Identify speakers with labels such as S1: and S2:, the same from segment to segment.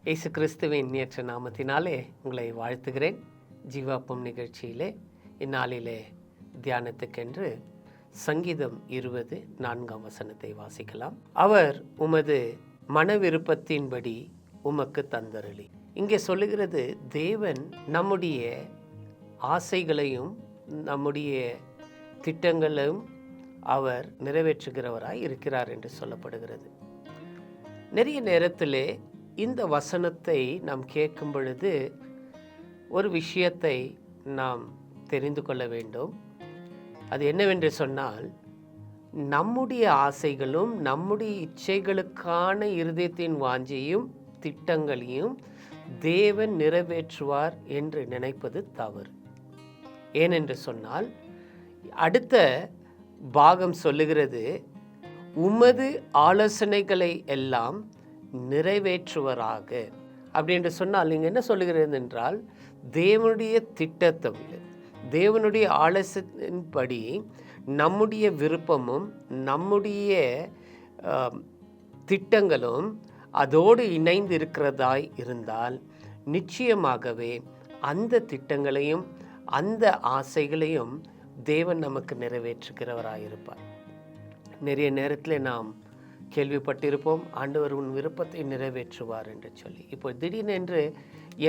S1: இயேசு கிறிஸ்துவின் நேற்ற நாமத்தினாலே உங்களை வாழ்த்துகிறேன். ஜீவாப்பம் நிகழ்ச்சியிலே இந்நாளிலே தியானத்துக்கென்று சங்கீதம் 20:4 வாசிக்கலாம். அவர் உமது மன விருப்பத்தின்படி உமக்கு தந்தருளி. இங்கே சொல்லுகிறது, தேவன் நம்முடைய ஆசைகளையும் நம்முடைய திட்டங்களையும் அவர் நிறைவேற்றுகிறவராய் இருக்கிறார் என்று சொல்லப்படுகிறது. நிறைய நேரத்திலே இந்த வசனத்தை நாம் கேட்கும் பொழுது ஒரு விஷயத்தை நாம் தெரிந்து கொள்ள வேண்டும். அது என்னவென்று சொன்னால், நம்முடைய ஆசைகளும் நம்முடைய இச்சைகளுக்கான இருதயத்தின் வாஞ்சையும் திட்டங்களையும் தேவன் நிறைவேற்றுவார் என்று நினைப்பது தவறு. ஏனென்று சொன்னால், அடுத்த பாகம் சொல்லுகிறது, உமது ஆலோசனைகளை எல்லாம் நிறைவேற்றுவராக. அப்படின்னு சொன்னால் நீங்கள் என்ன சொல்லுகிறது என்றால், தேவனுடைய திட்டத்தை, தேவனுடைய ஆலோசனையின்படி நம்முடைய விருப்பமும் நம்முடைய திட்டங்களும் அதோடு இணைந்து இருக்கிறதாய் இருந்தால் நிச்சயமாகவே அந்த திட்டங்களையும் அந்த ஆசைகளையும் தேவன் நமக்கு நிறைவேற்றுகிறவராயிருப்பார். நிறைய நேரத்தில் நாம் கேள்விப்பட்டிருப்போம், ஆண்டவர் உன் விருப்பத்தை நிறைவேற்றுவார் என்று சொல்லி. இப்போ திடீரென்று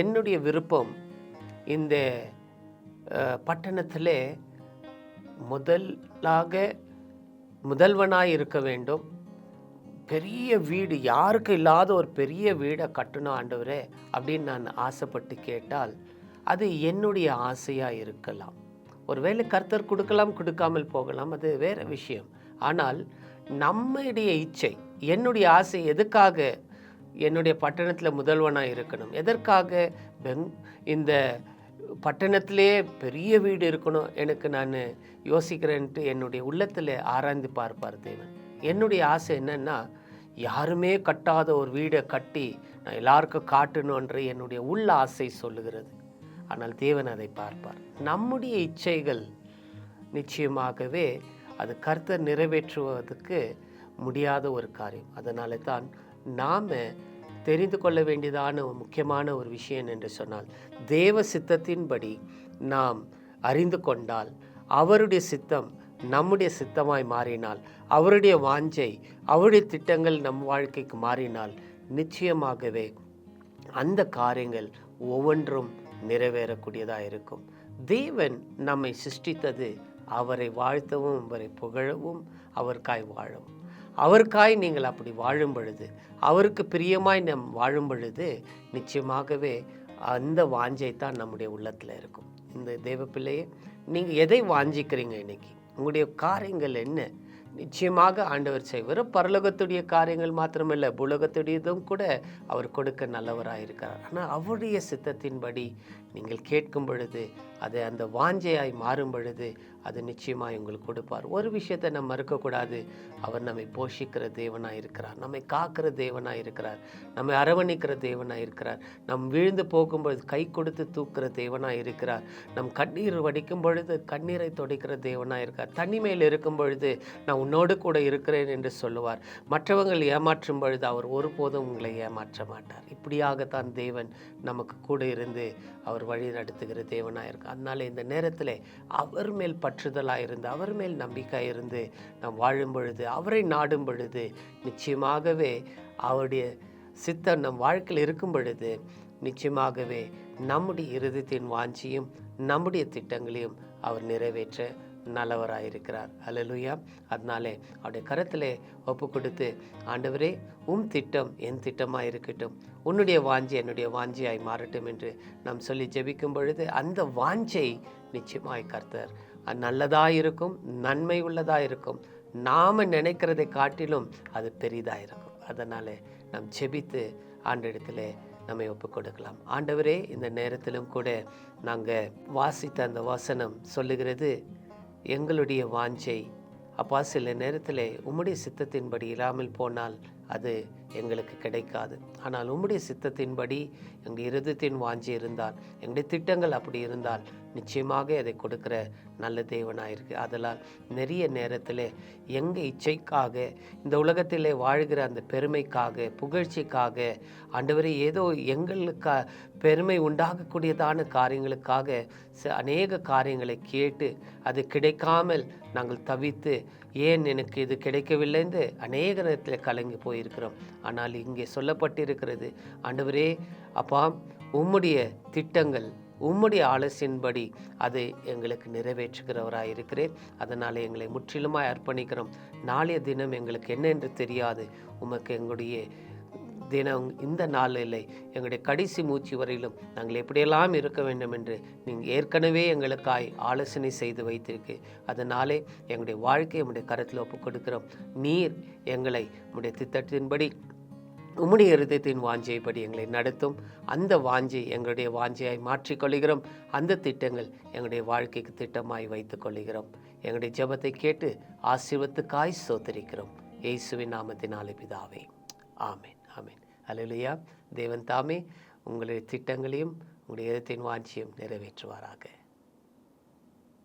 S1: என்னுடைய விருப்பம் இந்த பட்டணத்திலே முதல்வனாய் இருக்க வேண்டும், பெரிய வீடு, யாருக்கு இல்லாத ஒரு பெரிய வீடை கட்டணும் ஆண்டவரே அப்படின்னு நான் ஆசைப்பட்டு கேட்டால் அது என்னுடைய ஆசையாக இருக்கலாம். ஒருவேளை கர்த்தர் கொடுக்கலாம், கொடுக்காமல் போகலாம், அது வேற விஷயம். ஆனால் நம்முடைய இச்சை, என்னுடைய ஆசை எதுக்காக என்னுடைய பட்டணத்தில் முதல்வனாக இருக்கணும், எதற்காக இந்த பட்டணத்திலே பெரிய வீடு இருக்கணும் எனக்கு நான் யோசிக்கிறேன்ட்டு என்னுடைய உள்ளத்தில் ஆராய்ந்து பார்ப்பார் தேவன். என்னுடைய ஆசை என்னன்னா, யாருமே கட்டாத ஒரு வீடை கட்டி நான் எல்லாருக்கும் காட்டணுன்ற என்னுடைய உள்ள ஆசை சொல்லுகிறது. ஆனால் தேவன் அதை பார்ப்பார். நம்முடைய இச்சைகள் நிச்சயமாகவே அது கர்த்தர் நிறைவேற்றுவதற்கு முடியாத ஒரு காரியம். அதனால தான் நாம் தெரிந்து கொள்ள வேண்டியதான முக்கியமான ஒரு விஷயம் என்று சொன்னால், தேவ சித்தத்தின்படி நாம் அறிந்து கொண்டால், அவருடைய சித்தம் நம்முடைய சித்தமாய் மாறினால், அவருடைய வாஞ்சை அவருடைய திட்டங்கள் நம் வாழ்க்கைக்கு மாறினால் நிச்சயமாகவே அந்த காரியங்கள் ஒவ்வொன்றும் நிறைவேறக்கூடியதாக இருக்கும். தேவன் நம்மை சிருஷ்டித்தது அவரை வாழ்த்தவும் அவரை புகழவும் அவருக்காய் வாழவும். அவருக்காய் நீங்கள் அப்படி வாழும் பொழுது, அவருக்கு பிரியமாய் நம் வாழும் பொழுது நிச்சயமாகவே அந்த வாஞ்சை தான் நம்முடைய உள்ளத்தில் இருக்கும். இந்த தேவ பிள்ளையே, நீங்கள் எதை வாஞ்சிக்கிறீங்க? இன்னைக்கு உங்களுடைய காரியங்கள் என்ன? நிச்சயமாக ஆண்டவர் செய்வார். பரலோகத்துடைய காரியங்கள் மாத்திரமல்ல, புலகத்துடையதும் கூட அவர் கொடுக்க நல்லவராக இருக்கிறார். ஆனால் அவருடைய சித்தத்தின்படி நீங்கள் கேட்கும் பொழுது, அது அந்த வாஞ்சையாய் மாறும் பொழுது அது நிச்சயமாக உங்களுக்கு கொடுப்பார். ஒரு விஷயத்தை நம்ம மறுக்கக்கூடாது, அவர் நம்மை போஷிக்கிற தேவனாக இருக்கிறார், நம்மை காக்கிற தேவனாக இருக்கிறார், நம்மை அரவணைக்கிற தேவனாக இருக்கிறார், நம் விழுந்து போகும்பொழுது கை கொடுத்து தூக்குற தேவனாக இருக்கிறார், நம் கண்ணீர் வடிக்கும் பொழுது கண்ணீரை துடைக்கிற தேவனாக இருக்கார், தனிமையில் இருக்கும் பொழுது நான் உன்னோடு கூட இருக்கிறேன் என்று சொல்லுவார், மற்றவர்கள் ஏமாற்றும் பொழுது அவர் ஒருபோதும் உங்களை ஏமாற்ற மாட்டார். இப்படியாகத்தான் தேவன் நமக்கு கூட இருந்து அவர் வழி நடத்துகிற தேவனாக இருக்கார். அதனால இந்த நேரத்தில் அவர் மேல் பற்றுதலாக இருந்து, அவர் மேல் நம்பிக்கை இருந்து நாம் வாழும் பொழுது, அவரை நாடும் பொழுது நிச்சயமாகவே அவருடைய சித்தம் நம் வாழ்க்கையில் இருக்கும் பொழுது நிச்சயமாகவே நம்முடைய இருதயத்தின் வாஞ்சியும் நம்முடைய திட்டங்களையும் அவர் நிறைவேற்ற நல்லவராயிருக்கிறார். அல்லேலூயா. அதனாலே அவருடைய கரத்திலே ஒப்பு கொடுத்து, ஆண்டவரே உம் திட்டம் என் திட்டமாக இருக்கட்டும், உன்னுடைய வாஞ்சி என்னுடைய வாஞ்சியாய் மாறட்டும் என்று நாம் சொல்லி ஜெபிக்கும் பொழுது அந்த வாஞ்சை நிச்சயமாய் கர்த்தர் நல்லதாக இருக்கும், நன்மை உள்ளதாக இருக்கும், நாம் நினைக்கிறதை காட்டிலும் அது பெரிதாக இருக்கும். அதனால் நாம் ஜெபித்து ஆண்டவரிடத்தில் நம்மை ஒப்பு கொடுக்கலாம். ஆண்டவரே, இந்த நேரத்திலும் கூட நாங்கள் வாசித்த அந்த வசனம் சொல்லுகிறது, எங்களுடைய வாஞ்சை அப்பா சில நேரத்தில் உம்முடைய சித்தத்தின்படி இல்லாமல் போனால் அது எங்களுக்கு கிடைக்காது. ஆனால் உம்முடைய சித்தத்தின்படி எங்கள் இருதயத்தின் வாஞ்சி இருந்தால், எங்களுடைய திட்டங்கள் அப்படி இருந்தால் நிச்சயமாக அதை கொடுக்குற நல்ல தேவனாக இருக்குது. அதனால் நிறைய நேரத்தில் எங்கள் இச்சைக்காக, இந்த உலகத்திலே வாழ்கிற அந்த பெருமைக்காக, புகழ்ச்சிக்காக, ஆண்டவரே ஏதோ எங்களுக்கு பெருமை உண்டாகக்கூடியதான காரியங்களுக்காக அநேக காரியங்களை கேட்டு அது கிடைக்காமல் நாங்கள் தவித்து, ஏன் எனக்கு இது கிடைக்கவில்லை என்று அநேக நேரத்தில் கலங்கி போயிருக்கிறோம். ஆனால் இங்கே சொல்லப்பட்டிருக்கிறது, ஆண்டவரே அப்பா, உம்முடைய திட்டங்கள் உம்முடைய ஆலோசனையின்படி அதை எங்களுக்கு நிறைவேற்றுகிறவராக இருக்கிறேன். அதனால் எங்களை முற்றிலுமாய் அர்ப்பணிக்கிறோம். நாளைய தினம் எங்களுக்கு என்ன என்று தெரியாது. உமக்கு எங்களுடைய தினம் இந்த நாளில் எங்களுடைய கடைசி மூச்சு வரையிலும் நாங்கள் எப்படியெல்லாம் இருக்க வேண்டும் என்று நீங்கள் ஏற்கனவே எங்களுக்காய் ஆலோசனை செய்து வைத்திருக்கு. அதனாலே எங்களுடைய வாழ்க்கையை உம்முடைய கரத்தில் ஒப்புக் கொடுக்கிறோம். நீர் எங்களை உம்முடைய திட்டத்தின்படி உம்முடைய இருதயத்தின் வாஞ்சைப்படி எங்களை நடத்தும். அந்த வாஞ்சை எங்களுடைய வாஞ்சையாய் மாற்றிக்கொள்கிறோம். அந்த திட்டங்கள் எங்களுடைய வாழ்க்கைக்கு திட்டமாய் வைத்துக் கொள்கிறோம். எங்களுடைய ஜெபத்தை கேட்டு ஆசீர்வத்துக்காய் ஸ்தோத்திரிக்கிறோம். இயேசுவின் நாமத்தினாலே பிதாவே, ஆமென், ஆமென். அல்லேலூயா. தேவன் தாமே உங்களுடைய திட்டங்களையும் உங்களுடைய இதயத்தின் வாஞ்சையும் நிறைவேற்றுவாராக.